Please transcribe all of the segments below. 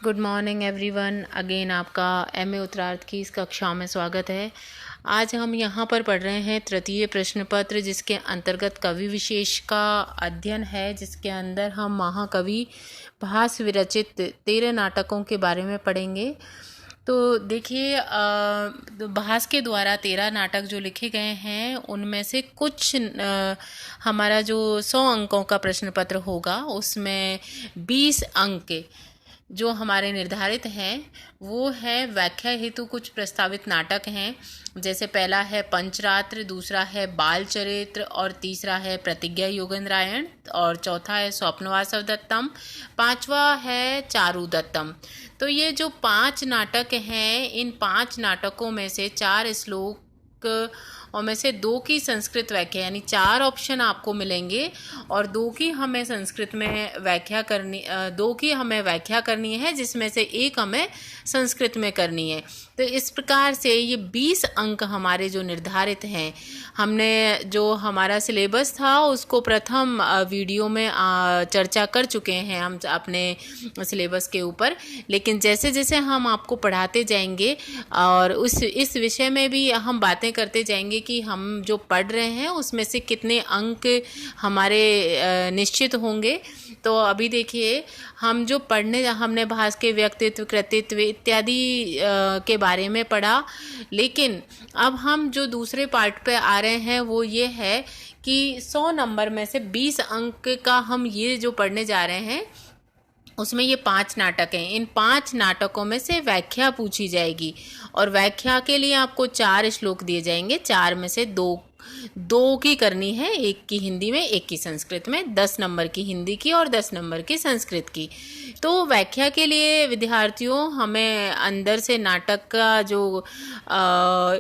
Good morning everyone. Again आपका MA उत्तरार्ध की इस कक्षा में स्वागत है। आज हम यहाँ पर पढ़ रहे हैं तृतीय प्रश्न पत्र, जिसके अंतर्गत कवि विशेष का अध्ययन है, जिसके अंदर हम महाकवि भास विरचित 13 नाटकों के बारे में पढ़ेंगे। तो देखिए, भास के द्वारा 13 नाटक जो लिखे गए हैं उनमें से कुछ हमारा जो 100 अंकों का प्रश्न पत्र होगा उसमें 20 अंक जो हमारे निर्धारित हैं वो है व्याख्या हेतु कुछ प्रस्तावित नाटक हैं। जैसे पहला है पंचरात्र, दूसरा है बाल चरित्र, और तीसरा है प्रतिज्ञा योगेंद्रायण, और चौथा है स्वप्नवासव दत्तम, पांचवा है चारु दत्तम। तो ये जो 5 नाटक हैं, इन 5 नाटकों में से 4 श्लोक और में से 2 की संस्कृत व्याख्या, यानी 4 ऑप्शन आपको मिलेंगे और 2 की हमें संस्कृत में व्याख्या करनी, 2 की हमें व्याख्या करनी है, जिसमें से 1 हमें संस्कृत में करनी है। तो इस प्रकार से ये 20 अंक हमारे जो निर्धारित हैं, हमने जो हमारा सिलेबस था उसको प्रथम वीडियो में चर्चा कर चुके हैं हम अपने सिलेबस के ऊपर। लेकिन जैसे जैसे हम आपको पढ़ाते जाएंगे और इस विषय में भी हम बातें करते जाएंगे कि हम जो पढ़ रहे हैं उसमें से कितने अंक हमारे निश्चित होंगे। तो अभी देखिए, हम जो हमने भास के व्यक्तित्व, कृतित्व इत्यादि के बारे में पढ़ा, लेकिन अब हम जो दूसरे पार्ट पे आ रहे हैं वो ये है कि 100 नंबर में से 20 अंक का हम ये जो पढ़ने जा रहे हैं उसमें ये 5 नाटक हैं। इन 5 नाटकों में से व्याख्या पूछी जाएगी और व्याख्या के लिए आपको 4 श्लोक दिए जाएंगे। 4 में से 2 की करनी है, 1 की हिंदी में, 1 की संस्कृत में, 10 नंबर की हिंदी की और 10 नंबर की संस्कृत की। तो व्याख्या के लिए विद्यार्थियों हमें अंदर से नाटक का जो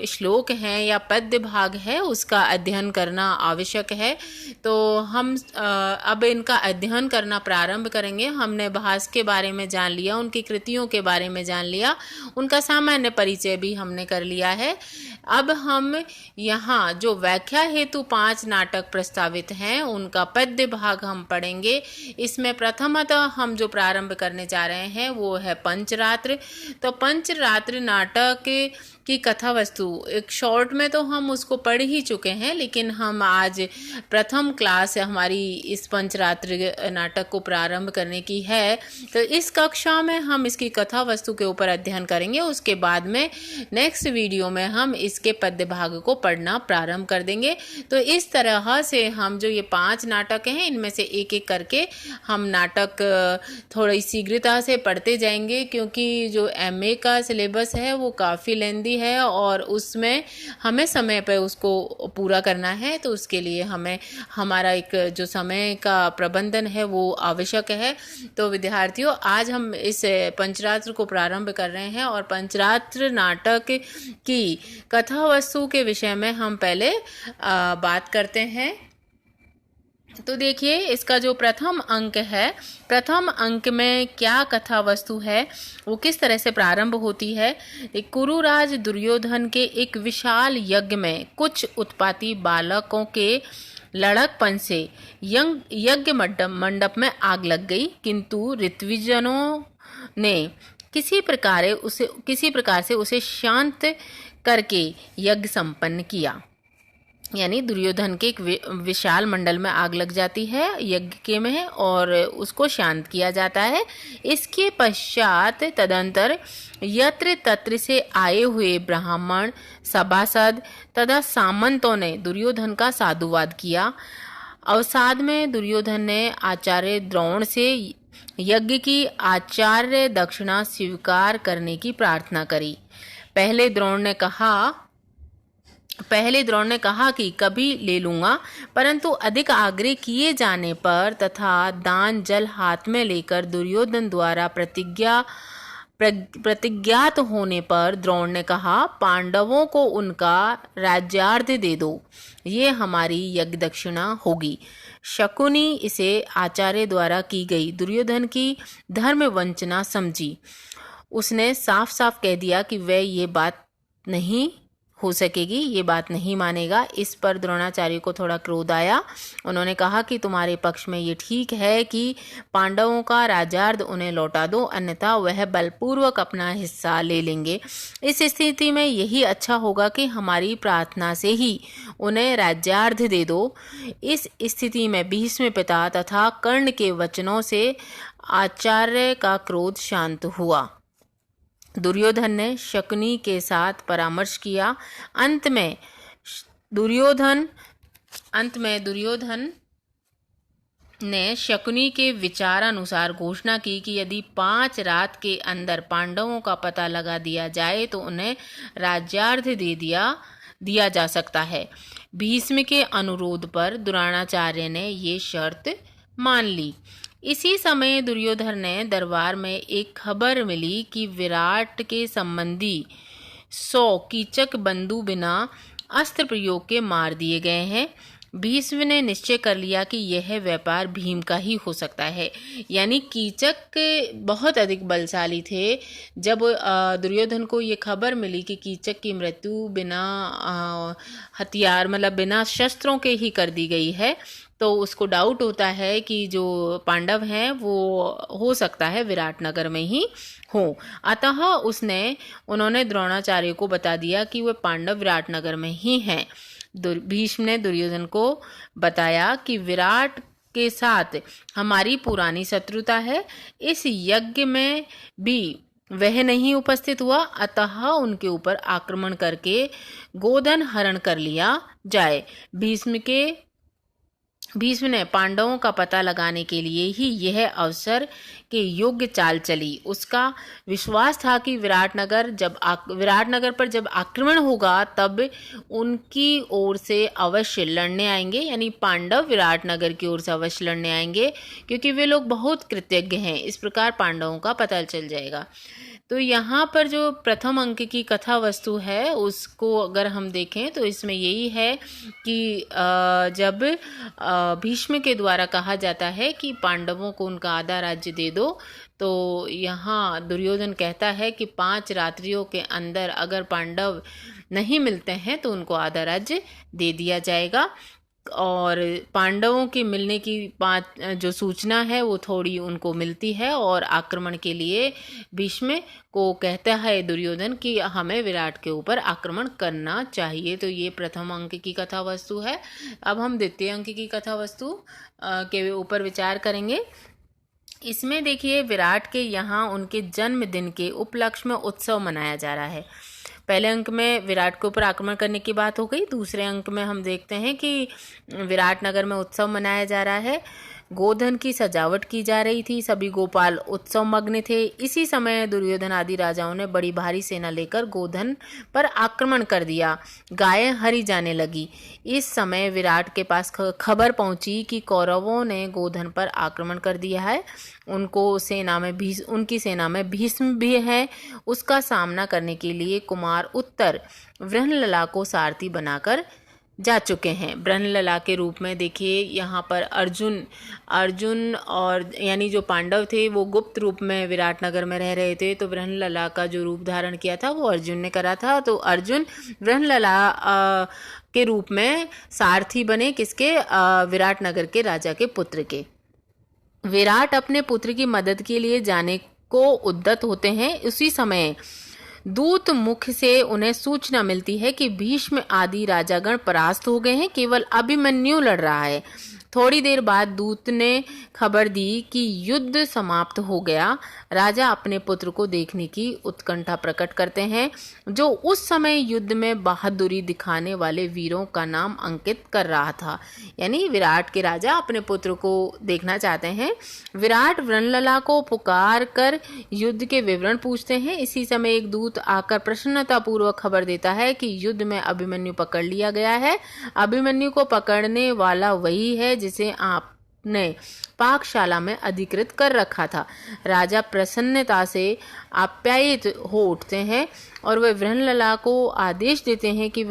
श्लोक हैं या पद्य भाग है उसका अध्ययन करना आवश्यक है। तो हम अब इनका अध्ययन करना प्रारंभ करेंगे। हमने भास के बारे में जान लिया, उनकी कृतियों के बारे में जान लिया, उनका सामान्य परिचय भी हमने कर लिया है। अब हम यहाँ जो व्याख्या हेतु 5 नाटक प्रस्तावित हैं उनका पद्य भाग हम पढ़ेंगे। इसमें प्रथमतः हम जो प्रारंभ करने जा रहे हैं वो है पंचरात्र। तो पंचरात्र नाटक की कथा वस्तु एक शॉर्ट में तो हम उसको पढ़ ही चुके हैं, लेकिन हम आज प्रथम क्लास हमारी इस पंचरात्र नाटक को प्रारंभ करने की है। तो इस कक्षा में हम इसकी कथा वस्तु के ऊपर अध्ययन करेंगे। उसके बाद में नेक्स्ट वीडियो में हम इसके पद्य भाग को पढ़ना प्रारंभ कर देंगे। तो इस तरह से हम जो ये 5 नाटक हैं इनमें से एक एक करके हम नाटक थोड़ी शीघ्रता से पढ़ते जाएंगे, क्योंकि जो एमए का सिलेबस है वो काफ़ी लेंदी है और उसमें हमें समय पर उसको पूरा करना है। तो उसके लिए हमें हमारा एक जो समय का प्रबंधन है वो आवश्यक है। तो विद्यार्थियों, आज हम इस पंचरात्र को प्रारंभ कर रहे हैं और पंचरात्र नाटक की कथा वस्तु के विषय में हम पहले बात करते हैं। तो देखिए, इसका जो प्रथम अंक है, प्रथम अंक में क्या कथा वस्तु है, वो किस तरह से प्रारंभ होती है। एक कुरुराज दुर्योधन के एक विशाल यज्ञ में कुछ उत्पाती बालकों के लड़कपन से यज्ञ मंडप में आग लग गई, किंतु ऋत्विजनों ने किसी प्रकार से उसे शांत करके यज्ञ संपन्न किया। यानी दुर्योधन के एक विशाल मंडल में आग लग जाती है यज्ञ के में और उसको शांत किया जाता है। इसके पश्चात तदंतर यत्र तत्र से आए हुए ब्राह्मण, सभासद तथा सामंतों ने दुर्योधन का साधुवाद किया। अवसाद में दुर्योधन ने आचार्य द्रोण से यज्ञ की आचार्य दक्षिणा स्वीकार करने की प्रार्थना करी। पहले द्रोण ने कहा कि कभी ले लूंगा, परंतु अधिक आग्रह किए जाने पर तथा दान जल हाथ में लेकर दुर्योधन द्वारा प्रतिज्ञात होने पर द्रोण ने कहा, पांडवों को उनका राज्यार्थ दे दो, ये हमारी यज्ञ दक्षिणा होगी। शकुनी इसे आचार्य द्वारा की गई दुर्योधन की धर्म वंचना समझी। उसने साफ साफ कह दिया कि वह ये बात नहीं हो सकेगी, ये बात नहीं मानेगा। इस पर द्रोणाचार्य को थोड़ा क्रोध आया। उन्होंने कहा कि तुम्हारे पक्ष में ये ठीक है कि पांडवों का राज्यार्ध उन्हें लौटा दो, अन्यथा वह बलपूर्वक अपना हिस्सा ले लेंगे। इस स्थिति में यही अच्छा होगा कि हमारी प्रार्थना से ही उन्हें राज्यार्ध दे दो। इस स्थिति में भीष्म पिता तथा कर्ण के वचनों से आचार्य का क्रोध शांत हुआ। दुर्योधन ने शकुनी के साथ परामर्श किया। अंत में दुर्योधन ने शकुनी के विचारानुसार घोषणा की कि यदि 5 रात के अंदर पांडवों का पता लगा दिया जाए तो उन्हें राज्यार्ध दे दिया जा सकता है। भीष्म के अनुरोध पर द्रोणाचार्य ने ये शर्त मान ली। इसी समय दुर्योधन ने दरबार में एक खबर मिली कि विराट के संबंधी 100 कीचक बंधु बिना अस्त्र प्रयोग के मार दिए गए हैं। भीष्म ने निश्चय कर लिया कि यह व्यापार भीम का ही हो सकता है। यानी कीचक बहुत अधिक बलशाली थे। जब दुर्योधन को ये खबर मिली कि कीचक की मृत्यु बिना हथियार मतलब बिना शस्त्रों के ही कर दी गई है, तो उसको डाउट होता है कि जो पांडव हैं वो हो सकता है विराटनगर में ही हो। अतः उन्होंने द्रोणाचार्य को बता दिया कि वे पांडव विराटनगर में ही हैं। भीष्म ने दुर्योधन को बताया कि विराट के साथ हमारी पुरानी शत्रुता है, इस यज्ञ में भी वह नहीं उपस्थित हुआ, अतः उनके ऊपर आक्रमण करके गोधन हरण कर लिया जाए। भीष्म ने पांडवों का पता लगाने के लिए ही यह अवसर के योग्य चाल चली। उसका विश्वास था कि विराटनगर पर जब आक्रमण होगा तब उनकी ओर से अवश्य लड़ने आएंगे, यानी पांडव विराटनगर की ओर से अवश्य लड़ने आएंगे, क्योंकि वे लोग बहुत कृतज्ञ हैं। इस प्रकार पांडवों का पता चल जाएगा। तो यहाँ पर जो प्रथम अंक की कथा वस्तु है उसको अगर हम देखें तो इसमें यही है कि जब भीष्म के द्वारा कहा जाता है कि पांडवों को उनका आधा राज्य दे दो, तो यहाँ दुर्योधन कहता है कि 5 रात्रियों के अंदर अगर पांडव नहीं मिलते हैं तो उनको आधा राज्य दे दिया जाएगा। और पांडवों के मिलने की जो सूचना है वो थोड़ी उनको मिलती है और आक्रमण के लिए भीष्म को कहता है दुर्योधन कि हमें विराट के ऊपर आक्रमण करना चाहिए। तो ये प्रथम अंक की कथा वस्तु है। अब हम द्वितीय अंक की कथा वस्तु के ऊपर विचार करेंगे। इसमें देखिए विराट के यहाँ उनके जन्मदिन के उपलक्ष्य में उत्सव मनाया जा रहा है। पहले अंक में विराट के ऊपर आक्रमण करने की बात हो गई। दूसरे अंक में हम देखते हैं कि विराटनगर में उत्सव मनाया जा रहा है। गोधन की सजावट की जा रही थी, सभी गोपाल उत्सव मग्न थे। इसी समय दुर्योधन आदि राजाओं ने बड़ी भारी सेना लेकर गोधन पर आक्रमण कर दिया। गायें हरी जाने लगी। इस समय विराट के पास खबर पहुंची कि कौरवों ने गोधन पर आक्रमण कर दिया है। उनकी सेना में भीष्म भी है। उसका सामना करने के लिए कुमार उत्तर वृहणलला को सारथी बनाकर जा चुके हैं। वृहणलला के रूप में देखिए यहाँ पर अर्जुन और यानी जो पांडव थे वो गुप्त रूप में विराटनगर में रह रहे थे, तो वृहणलला का जो रूप धारण किया था वो अर्जुन ने करा था। तो अर्जुन वृहणलला के रूप में सारथी बने, किसके? विराटनगर के राजा के पुत्र के। विराट अपने पुत्र की मदद के लिए जाने को उद्यत होते हैं। उसी समय दूत मुख से उन्हें सूचना मिलती है कि भीष्म आदि राजागण परास्त हो गए हैं, केवल अभिमन्यु लड़ रहा है। थोड़ी देर बाद दूत ने खबर दी कि युद्ध समाप्त हो गया। राजा अपने पुत्र को देखने की उत्कंठा प्रकट करते हैं, जो उस समय युद्ध में बहादुरी दिखाने वाले वीरों का नाम अंकित कर रहा था। यानी विराट के राजा अपने पुत्र को देखना चाहते हैं। विराट वृहणलला को पुकार कर युद्ध के विवरण पूछते हैं। इसी समय एक दूत आकर प्रसन्नता पूर्वक खबर देता है कि युद्ध में अभिमन्यु पकड़ लिया गया है। अभिमन्यु को पकड़ने वाला वही है जिसे आपने पाकशाला में अधिकृत कर रखा था। राजा प्रसन्नता से आप्यायित हो उठते हैं और वे वृहणलला को आदेश देते हैं कि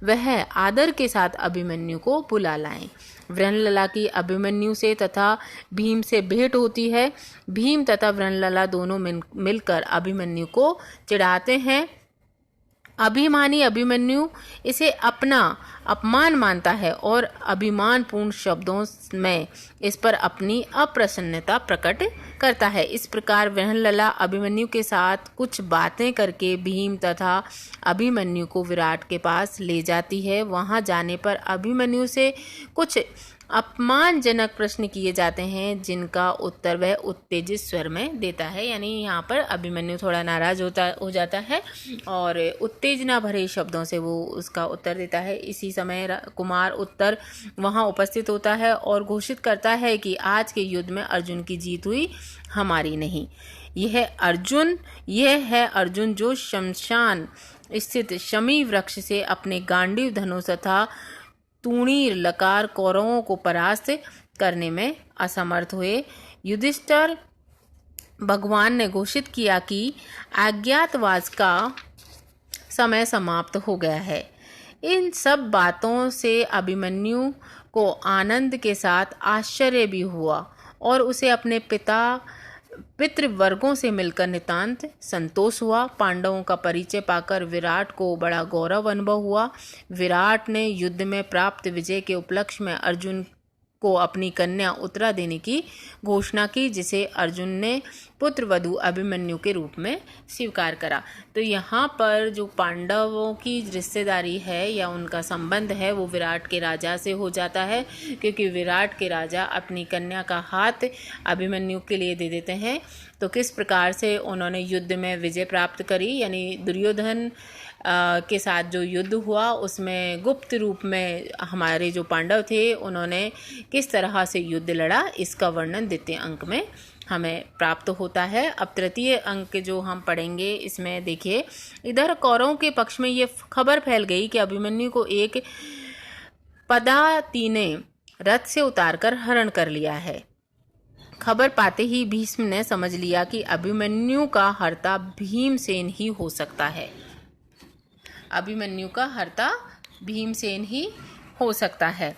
वह आदर के साथ अभिमन्यु को बुला लाएं। वृहणलला की अभिमन्यु से तथा भीम से भेंट होती है। भीम तथा वृहणलला दोनों मिलकर अभिमन्यु को चिढ़ाते हैं। अभिमानी अभिमन्यु इसे अपना अपमान मानता है और अभिमानपूर्ण शब्दों में इस पर अपनी अप्रसन्नता प्रकट करता है। इस प्रकार वृहणलला अभिमन्यु के साथ कुछ बातें करके भीम तथा अभिमन्यु को विराट के पास ले जाती है। वहां जाने पर अभिमन्यु से कुछ अपमानजनक प्रश्न किए जाते हैं जिनका उत्तर वह उत्तेजित स्वर में देता है। यानी यहाँ पर अभिमन्यु थोड़ा नाराज हो जाता है और उत्तेजना भरे शब्दों से वो उसका उत्तर देता है। इसी समय कुमार उत्तर वहाँ उपस्थित होता है और घोषित करता है कि आज के युद्ध में अर्जुन की जीत हुई, हमारी नहीं। यह है अर्जुन जो शमशान स्थित शमी वृक्ष से अपने गांडीव धनुष तथा तूणीर लकार कौरवों को परास्त करने में असमर्थ हुए। युधिष्ठिर भगवान ने घोषित किया कि अज्ञातवास का समय समाप्त हो गया है। इन सब बातों से अभिमन्यु को आनंद के साथ आश्चर्य भी हुआ और उसे अपने पितृवर्गों से मिलकर नितांत संतोष हुआ। पांडवों का परिचय पाकर विराट को बड़ा गौरव अनुभव हुआ। विराट ने युद्ध में प्राप्त विजय के उपलक्ष्य में अर्जुन को अपनी कन्या उत्तरा देने की घोषणा की, जिसे अर्जुन ने पुत्रवधू अभिमन्यु के रूप में स्वीकार करा। तो यहाँ पर जो पांडवों की रिश्तेदारी है या उनका संबंध है वो विराट के राजा से हो जाता है, क्योंकि विराट के राजा अपनी कन्या का हाथ अभिमन्यु के लिए दे देते हैं। तो किस प्रकार से उन्होंने युद्ध में विजय प्राप्त करी, यानी दुर्योधन के साथ जो युद्ध हुआ उसमें गुप्त रूप में हमारे जो पांडव थे उन्होंने किस तरह से युद्ध लड़ा, इसका वर्णन द्वितीय अंक में हमें प्राप्त होता है। अब तृतीय अंक जो हम पढ़ेंगे इसमें देखिए, इधर कौरवों के पक्ष में ये खबर फैल गई कि अभिमन्यु को एक पदाति ने रथ से उतारकर हरण कर लिया है। खबर पाते ही भीष्म ने समझ लिया कि अभिमन्यु का हर्ता भीमसेन ही हो सकता है। अभिमन्यु का हर्ता भीमसेन ही हो सकता है।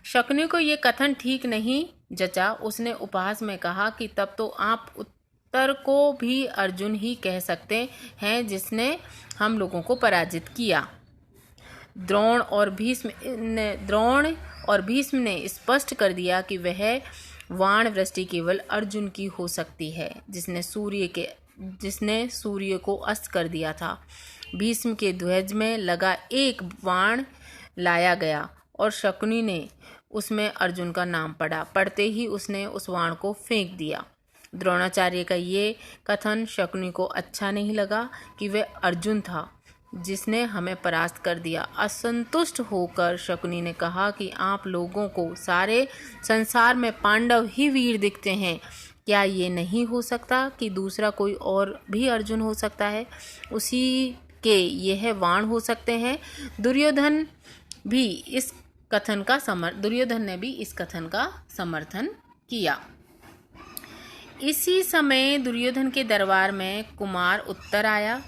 शकुनि को ये कथन ठीक नहीं जचा। उसने उपहास में कहा कि तब तो आप उत्तर को भी अर्जुन ही कह सकते हैं जिसने हम लोगों को पराजित किया। द्रोण और भीष्म ने स्पष्ट कर दिया कि वह वाण वृष्टि केवल अर्जुन की हो सकती है जिसने सूर्य को अस्त कर दिया था। भीष्म के ध्वज में लगा एक बाण लाया गया और शकुनि ने उसमें अर्जुन का नाम पढ़ा। पढ़ते ही उसने उस बाण को फेंक दिया। द्रोणाचार्य का ये कथन शकुनि को अच्छा नहीं लगा कि वह अर्जुन था जिसने हमें परास्त कर दिया। असंतुष्ट होकर शकुनि ने कहा कि आप लोगों को सारे संसार में पांडव ही वीर दिखते हैं, क्या ये नहीं हो सकता कि दूसरा कोई और भी अर्जुन हो सकता है, उसी के यह वाण हो सकते हैं। दुर्योधन ने भी इस कथन का समर्थन किया। इसी समय दुर्योधन के दरबार में कुमार उत्तर आया।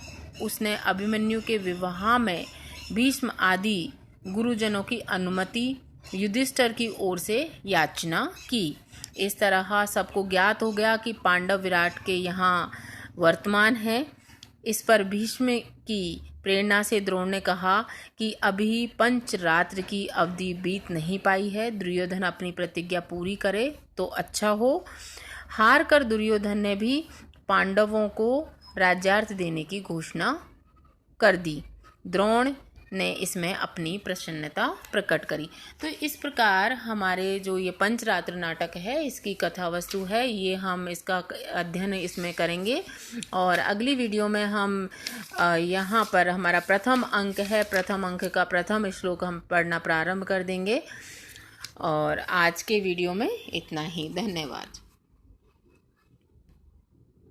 उसने अभिमन्यु के विवाह में भीष्म आदि गुरुजनों की अनुमति युधिष्ठिर की ओर से याचना की। इस तरह सबको ज्ञात हो गया कि पांडव विराट के यहाँ वर्तमान है। इस पर भीष्म की प्रेरणा से द्रोण ने कहा कि अभी पंचरात्र की अवधि बीत नहीं पाई है, दुर्योधन अपनी प्रतिज्ञा पूरी करे तो अच्छा हो। हार कर दुर्योधन ने भी पांडवों को राज्यार्थ देने की घोषणा कर दी। द्रोण ने इसमें अपनी प्रसन्नता प्रकट करी। तो इस प्रकार हमारे जो ये पंचरात्र नाटक है इसकी कथा वस्तु है, ये हम इसका अध्ययन इसमें करेंगे और अगली वीडियो में हम यहाँ पर हमारा प्रथम अंक है, प्रथम अंक का प्रथम श्लोक हम पढ़ना प्रारंभ कर देंगे। और आज के वीडियो में इतना ही। धन्यवाद।